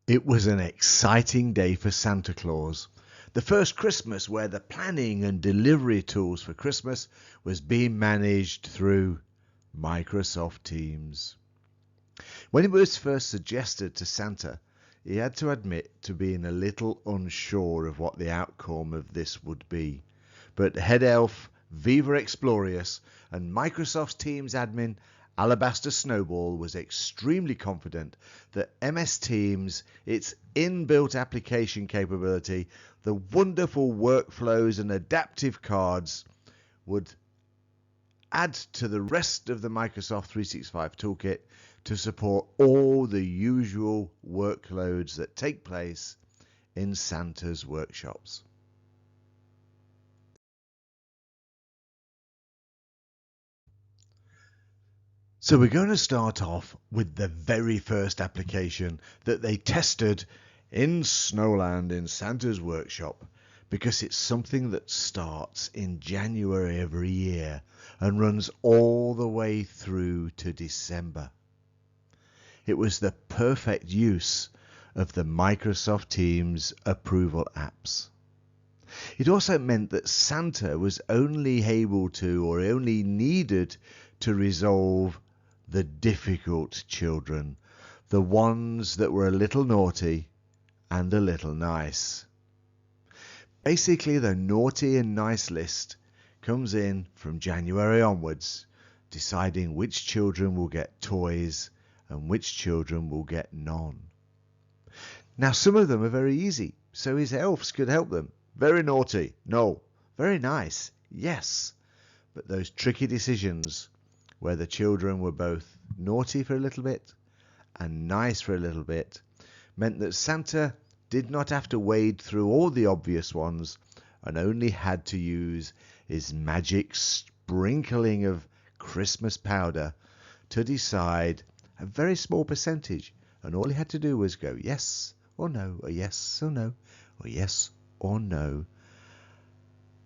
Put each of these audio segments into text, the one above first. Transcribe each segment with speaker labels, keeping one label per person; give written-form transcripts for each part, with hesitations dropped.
Speaker 1: It was an exciting day for Santa Claus. The first Christmas where the planning and delivery tools for Christmas was being managed through Microsoft Teams. When it was first suggested to Santa, he had to admit to being a little unsure of what the outcome of this would be. But head elf Viva Explorius and Microsoft Teams admin Alabaster Snowball was extremely confident that MS Teams, its inbuilt application capability, the wonderful workflows and adaptive cards would add to the rest of the Microsoft 365 toolkit to support all the usual workloads that take place in Santa's workshops. So we're going to start off with the very first application that they tested in Snowland in Santa's workshop, because it's something that starts in January every year and runs all the way through to December. It was the perfect use of the Microsoft Teams approval apps. It also meant that Santa was only able to, or only needed to, resolve the difficult children, the ones that were a little naughty and a little nice. Basically, the naughty and nice list comes in from January onwards, deciding which children will get toys and which children will get none. Now, some of them are very easy, so his elves could help them. Very naughty, no. Very nice, yes. But those tricky decisions where the children were both naughty for a little bit and nice for a little bit meant that Santa did not have to wade through all the obvious ones and only had to use his magic sprinkling of Christmas powder to decide a very small percentage, and all he had to do was go yes or no, or yes or no, or yes or no,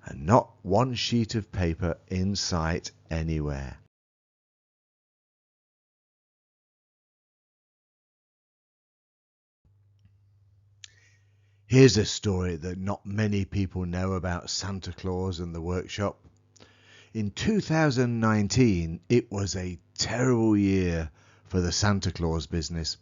Speaker 1: and not one sheet of paper in sight anywhere. Here's a story that not many people know about Santa Claus and the workshop. In 2019, it was a terrible year for the Santa Claus business,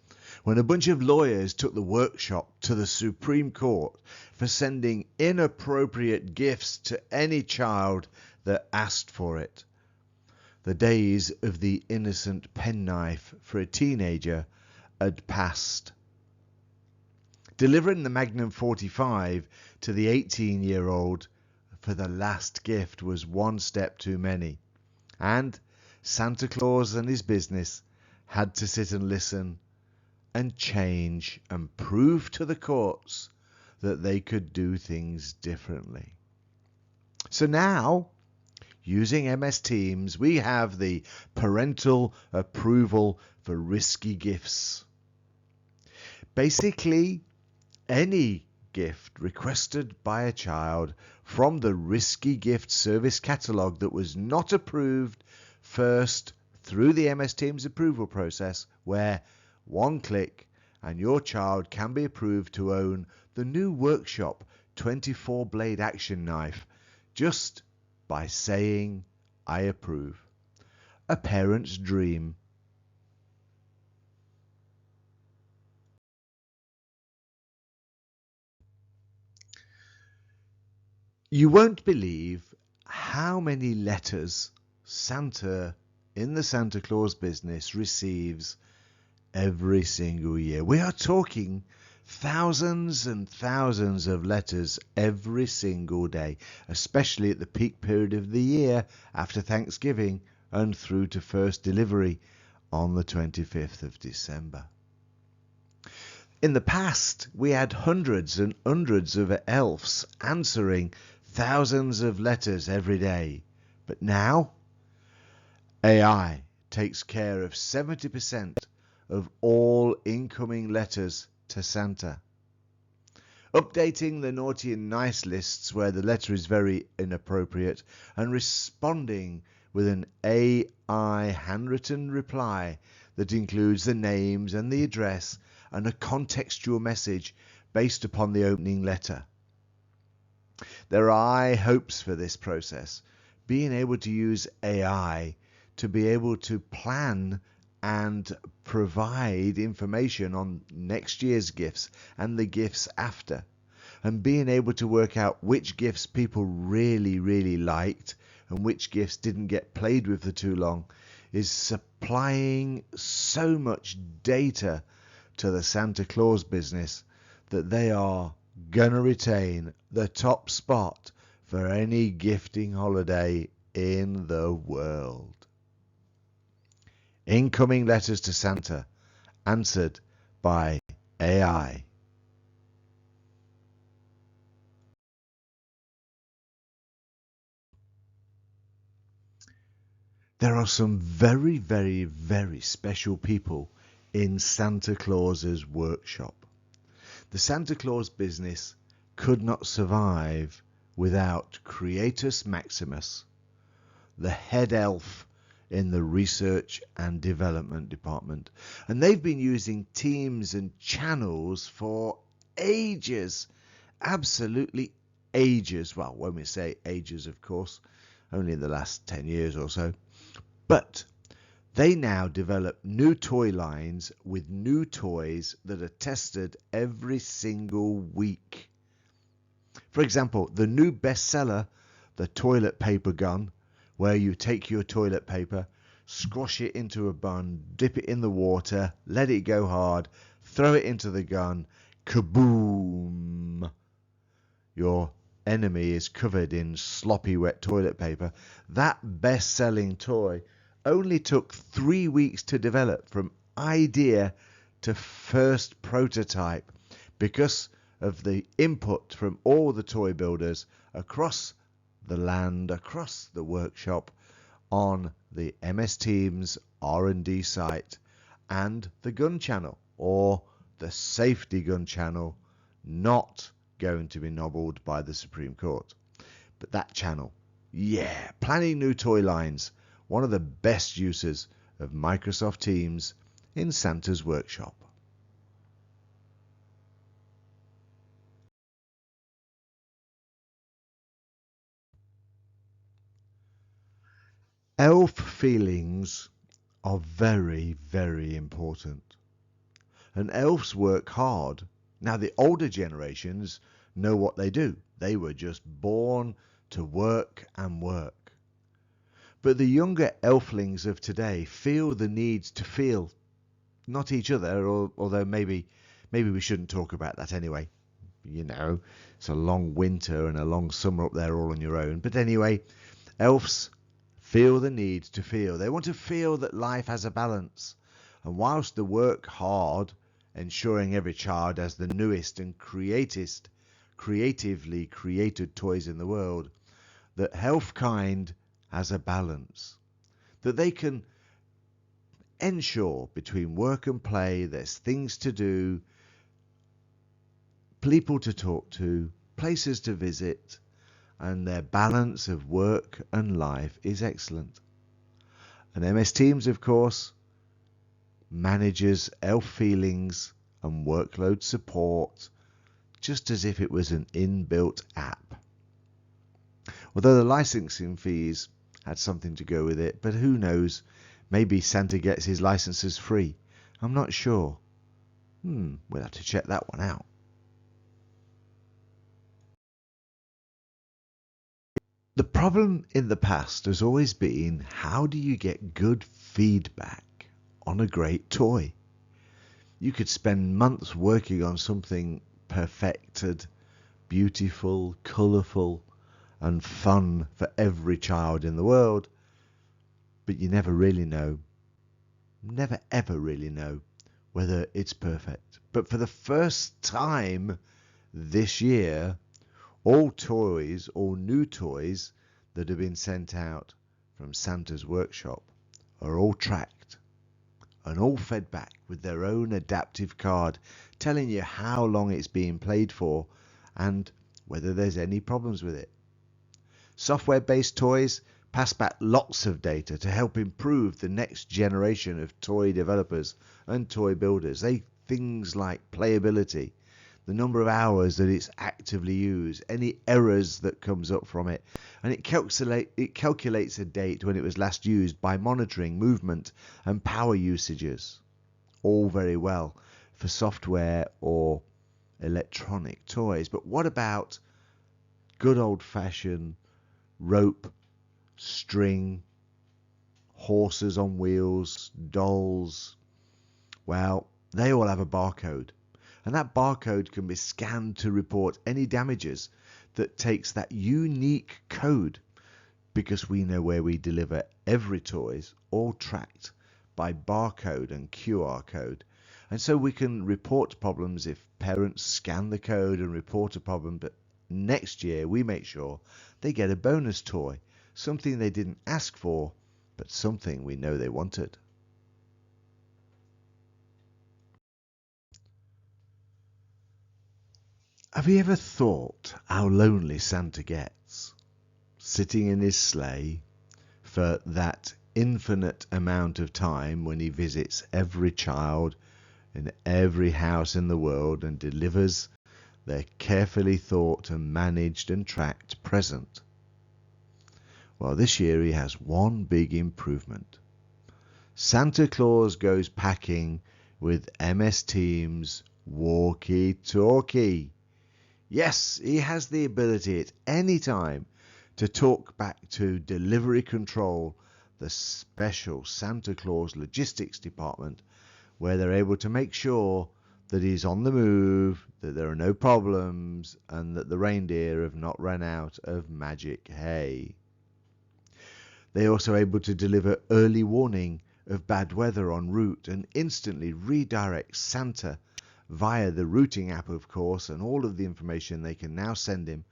Speaker 1: when a bunch of lawyers took the workshop to the Supreme Court for sending inappropriate gifts to any child that asked for it. The days of the innocent penknife for a teenager had passed. Delivering the Magnum 45 to the 18-year-old for the last gift was one step too many, and Santa Claus and his business had to sit and listen and change and prove to the courts that they could do things differently. So now, using MS Teams, we have the parental approval for risky gifts. Basically, any gift requested by a child from the risky gift service catalogue that was not approved first through the MS Teams approval process, where one click and your child can be approved to own the new Workshop 24-blade action knife just by saying, "I approve." A parent's dream. You won't believe how many letters Santa in the Santa Claus business receives every single year. We are talking thousands and thousands of letters every single day, especially at the peak period of the year after Thanksgiving and through to first delivery on the 25th of December. In the past, we had hundreds and hundreds of elves answering thousands of letters every day. But now, AI takes care of 70% of all incoming letters to Santa. Updating the naughty and nice lists where the letter is very inappropriate, and responding with an AI handwritten reply that includes the names and the address and a contextual message based upon the opening letter. There are high hopes for this process, being able to use AI to be able to plan and provide information on next year's gifts and the gifts after, and being able to work out which gifts people really liked and which gifts didn't get played with for too long is supplying so much data to the Santa Claus business that they are gonna retain the top spot for any gifting holiday in the world. Incoming letters to Santa answered by AI. There are some very special people in Santa Claus's workshop. The Santa Claus business could not survive without Creatus Maximus, the head elf in the research and development department. And they've been using teams and channels for ages, absolutely ages. Well, when we say ages, of course, only in the last 10 years or so. But they now develop new toy lines with new toys that are tested every single week. For example, the new bestseller, the toilet paper gun, where you take your toilet paper, squash it into a bun, dip it in the water, let it go hard, throw it into the gun, kaboom! Your enemy is covered in sloppy wet toilet paper. That best-selling toy only took 3 weeks to develop from idea to first prototype because of the input from all the toy builders across the land, across the workshop, on the MS Teams R&D site and the gun channel, or the safety gun channel, not going to be nobbled by the Supreme Court. But that channel, yeah, planning new toy lines, one of the best uses of Microsoft Teams in Santa's workshop. Elf feelings are very important. And elves work hard. Now, the older generations know what they do. They were just born to work and work. But the younger elflings of today feel the need to feel, not each other, although maybe we shouldn't talk about that anyway. You know, it's a long winter and a long summer up there all on your own. But anyway, elves feel the need to feel. They want to feel that life has a balance. And whilst they work hard, ensuring every child has the newest and creatively created toys in the world, that Healthkind has a balance. That they can ensure between work and play, there's things to do, people to talk to, places to visit, and their balance of work and life is excellent. And MS Teams, of course, manages elf feelings and workload support just as if it was an inbuilt app. Although the licensing fees had something to go with it, but who knows, maybe Santa gets his licenses free. I'm not sure. We'll have to check that one out. The problem in the past has always been, how do you get good feedback on a great toy? You could spend months working on something perfected, beautiful, colourful, and fun for every child in the world, but you never ever really know whether it's perfect. But for the first time this year, all new toys that have been sent out from Santa's workshop are all tracked and all fed back with their own adaptive card telling you how long it's being played for and whether there's any problems with it. Software-based toys pass back lots of data to help improve the next generation of toy developers and toy builders. They things like playability, the number of hours that it's actively used, any errors that comes up from it, and it calculates a date when it was last used by monitoring movement and power usages. All very well for software or electronic toys, but what about good old-fashioned rope, string, horses on wheels, dolls? Well, they all have a barcode, and that barcode can be scanned to report any damages that takes that unique code, because we know where we deliver every toys, all tracked by barcode and QR code. And so we can report problems if parents scan the code and report a problem, but next year we make sure they get a bonus toy, something they didn't ask for, but something we know they wanted. Have you ever thought how lonely Santa gets, sitting in his sleigh for that infinite amount of time when he visits every child in every house in the world and delivers their carefully thought and managed and tracked present? Well, this year he has one big improvement. Santa Claus goes packing with MS Teams walkie-talkie. Yes, he has the ability at any time to talk back to Delivery Control, the special Santa Claus logistics department, where they're able to make sure that he's on the move, that there are no problems, and that the reindeer have not run out of magic hay. They're also able to deliver early warning of bad weather en route and instantly redirect Santa via the routing app, of course, and all of the information they can now send him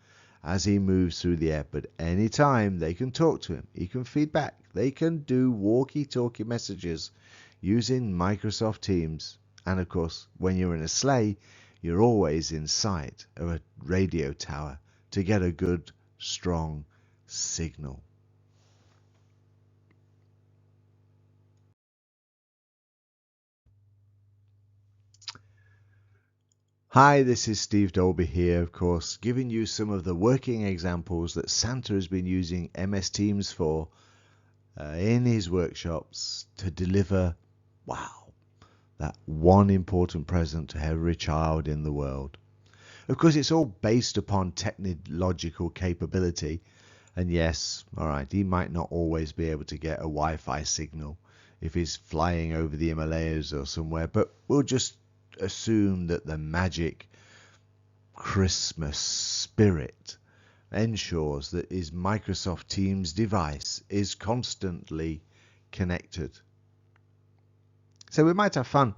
Speaker 1: as he moves through the air. But anytime they can talk to him, he can feedback, they can do walkie-talkie messages using Microsoft Teams. And of course, when you're in a sleigh, you're always in sight of a radio tower to get a good, strong signal. Hi, this is Steve Dalby here, of course, giving you some of the working examples that Santa has been using MS Teams for in his workshops to deliver, wow, that one important present to every child in the world. Of course, it's all based upon technological capability, and yes, all right, he might not always be able to get a Wi-Fi signal if he's flying over the Himalayas or somewhere, but we'll just assume that the magic Christmas spirit ensures that his Microsoft Teams device is constantly connected. So we might have fun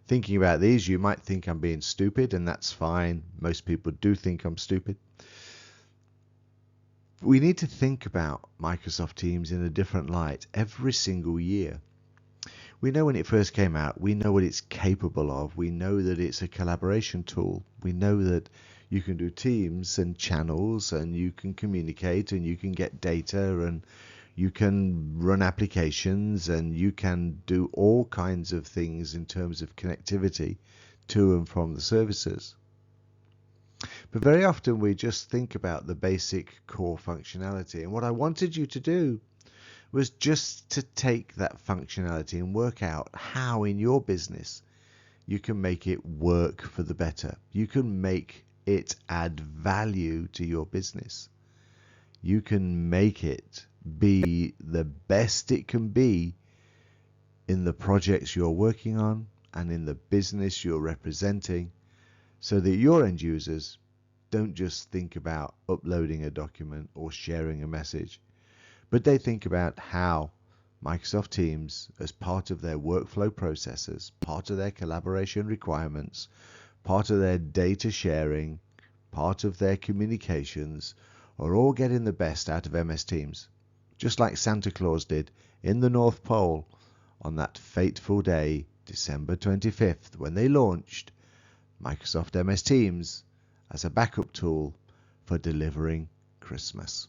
Speaker 1: thinking about these. You might think I'm being stupid, and that's fine. Most people do think I'm stupid. We need to think about Microsoft Teams in a different light every single year. We know when it first came out, we know what it's capable of. We know that it's a collaboration tool. We know that you can do teams and channels, and you can communicate, and you can get data, and you can run applications, and you can do all kinds of things in terms of connectivity to and from the services. But very often we just think about the basic core functionality. And what I wanted you to do was just to take that functionality and work out how in your business you can make it work for the better. You can make it add value to your business. You can make it be the best it can be in the projects you're working on and in the business you're representing, so that your end users don't just think about uploading a document or sharing a message, but they think about how Microsoft Teams, as part of their workflow processes, part of their collaboration requirements, part of their data sharing, part of their communications, are all getting the best out of MS Teams, just like Santa Claus did in the North Pole on that fateful day, December 25th, when they launched Microsoft MS Teams as a backup tool for delivering Christmas.